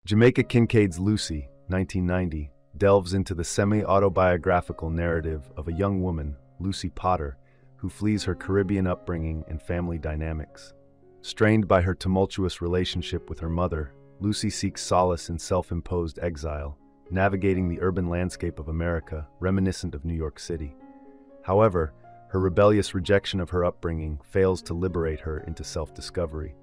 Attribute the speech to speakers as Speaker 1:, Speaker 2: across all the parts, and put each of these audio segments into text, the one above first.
Speaker 1: Jamaica Kincaid's Lucy, 1990, delves into the semi-autobiographical narrative of a young woman, Lucy Potter, who flees her Caribbean upbringing and family dynamics. Strained by her tumultuous relationship with her mother, Lucy seeks solace in self-imposed exile, navigating the urban landscape of America, reminiscent of New York City. However, her rebellious rejection of her upbringing fails to liberate her into self-discovery.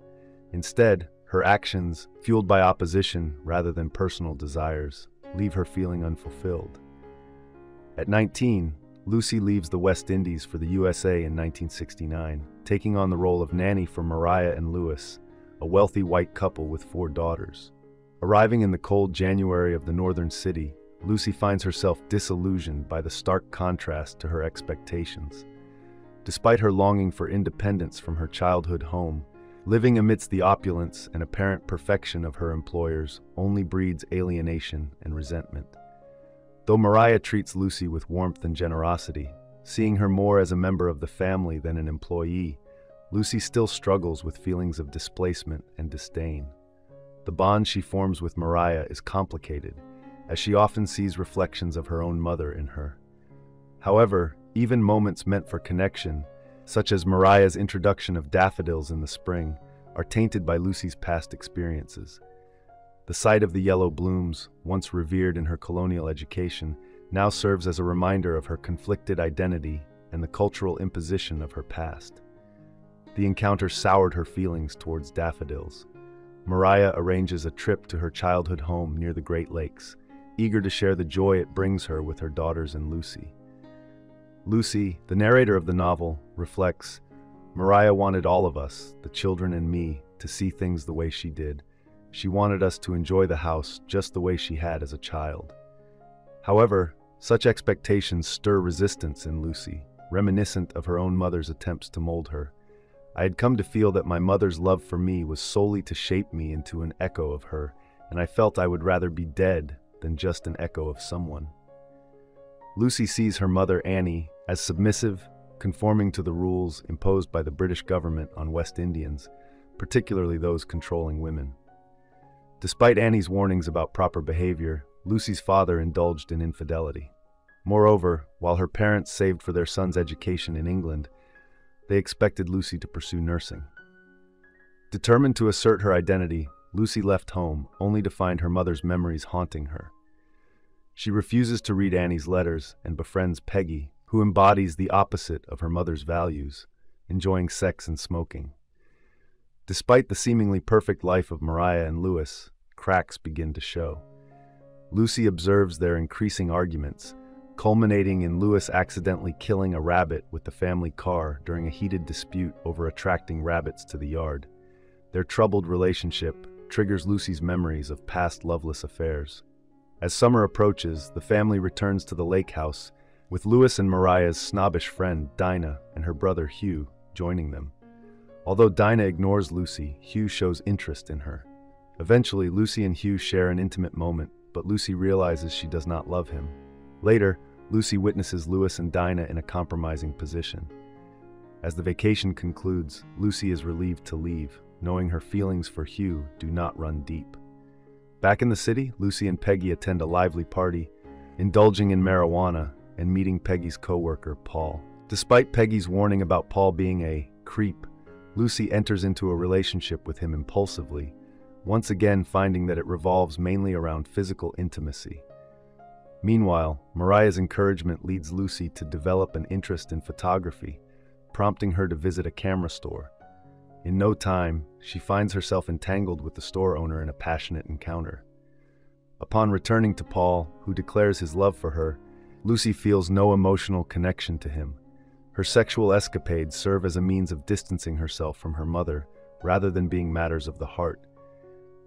Speaker 1: Instead, her actions, fueled by opposition rather than personal desires, leave her feeling unfulfilled. At 19, Lucy leaves the West Indies for the USA in 1969, taking on the role of nanny for Mariah and Lewis, a wealthy white couple with 4 daughters. Arriving in the cold January of the northern city, Lucy finds herself disillusioned by the stark contrast to her expectations. Despite her longing for independence from her childhood home, living amidst the opulence and apparent perfection of her employers only breeds alienation and resentment. Though Mariah treats Lucy with warmth and generosity, seeing her more as a member of the family than an employee, Lucy still struggles with feelings of displacement and disdain. The bond she forms with Mariah is complicated, as she often sees reflections of her own mother in her. However, even moments meant for connection, such as Mariah's introduction of daffodils in the spring, are tainted by Lucy's past experiences. The sight of the yellow blooms, once revered in her colonial education, now serves as a reminder of her conflicted identity and the cultural imposition of her past. The encounter soured her feelings towards daffodils. Mariah arranges a trip to her childhood home near the Great Lakes, eager to share the joy it brings her with her daughters and Lucy. Lucy, the narrator of the novel, reflects, "Mariah wanted all of us, the children and me, to see things the way she did. She wanted us to enjoy the house just the way she had as a child." However, such expectations stir resistance in Lucy, reminiscent of her own mother's attempts to mold her. "I had come to feel that my mother's love for me was solely to shape me into an echo of her, and I felt I would rather be dead than just an echo of someone." Lucy sees her mother, Annie, as submissive, conforming to the rules imposed by the British government on West Indians, particularly those controlling women. Despite Annie's warnings about proper behavior, Lucy's father indulged in infidelity. Moreover, while her parents saved for their son's education in England, they expected Lucy to pursue nursing. Determined to assert her identity, Lucy left home, only to find her mother's memories haunting her. She refuses to read Annie's letters and befriends Peggy, who embodies the opposite of her mother's values, enjoying sex and smoking. Despite the seemingly perfect life of Mariah and Lewis, cracks begin to show. Lucy observes their increasing arguments, culminating in Lewis accidentally killing a rabbit with the family car during a heated dispute over attracting rabbits to the yard. Their troubled relationship triggers Lucy's memories of past loveless affairs. As summer approaches, the family returns to the lake house, with Lewis and Mariah's snobbish friend, Dinah, and her brother, Hugh, joining them. Although Dinah ignores Lucy, Hugh shows interest in her. Eventually, Lucy and Hugh share an intimate moment, but Lucy realizes she does not love him. Later, Lucy witnesses Lewis and Dinah in a compromising position. As the vacation concludes, Lucy is relieved to leave, knowing her feelings for Hugh do not run deep. Back in the city, Lucy and Peggy attend a lively party, indulging in marijuana and meeting Peggy's co-worker, Paul. Despite Peggy's warning about Paul being a creep, Lucy enters into a relationship with him impulsively, once again finding that it revolves mainly around physical intimacy. Meanwhile, Mariah's encouragement leads Lucy to develop an interest in photography, prompting her to visit a camera store. In no time, she finds herself entangled with the store owner in a passionate encounter. Upon returning to Paul, who declares his love for her, Lucy feels no emotional connection to him. Her sexual escapades serve as a means of distancing herself from her mother, rather than being matters of the heart.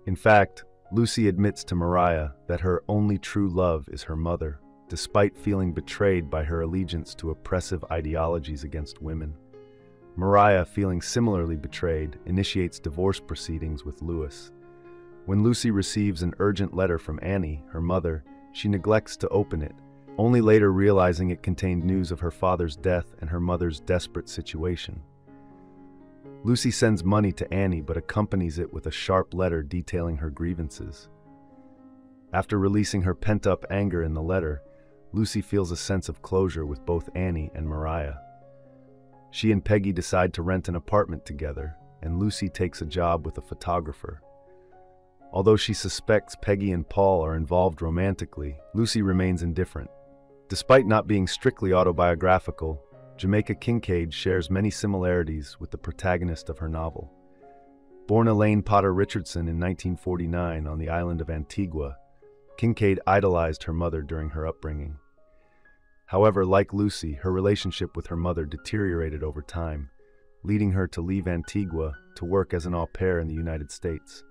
Speaker 1: In fact, Lucy admits to Mariah that her only true love is her mother, despite feeling betrayed by her allegiance to oppressive ideologies against women. Mariah, feeling similarly betrayed, initiates divorce proceedings with Lewis. When Lucy receives an urgent letter from Annie, her mother, she neglects to open it, only later realizing it contained news of her father's death and her mother's desperate situation. Lucy sends money to Annie but accompanies it with a sharp letter detailing her grievances. After releasing her pent-up anger in the letter, Lucy feels a sense of closure with both Annie and Mariah. She and Peggy decide to rent an apartment together, and Lucy takes a job with a photographer. Although she suspects Peggy and Paul are involved romantically, Lucy remains indifferent. Despite not being strictly autobiographical, Jamaica Kincaid shares many similarities with the protagonist of her novel. Born Elaine Potter Richardson in 1949 on the island of Antigua, Kincaid idolized her mother during her upbringing. However, like Lucy, her relationship with her mother deteriorated over time, leading her to leave Antigua to work as an au pair in the United States.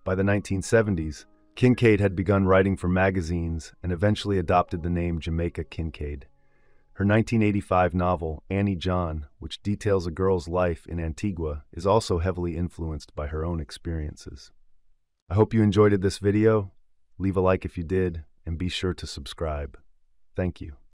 Speaker 1: By the 1970s, Kincaid had begun writing for magazines and eventually adopted the name Jamaica Kincaid. Her 1985 novel, Annie John, which details a girl's life in Antigua, is also heavily influenced by her own experiences. I hope you enjoyed this video. Leave a like if you did, and be sure to subscribe. Thank you.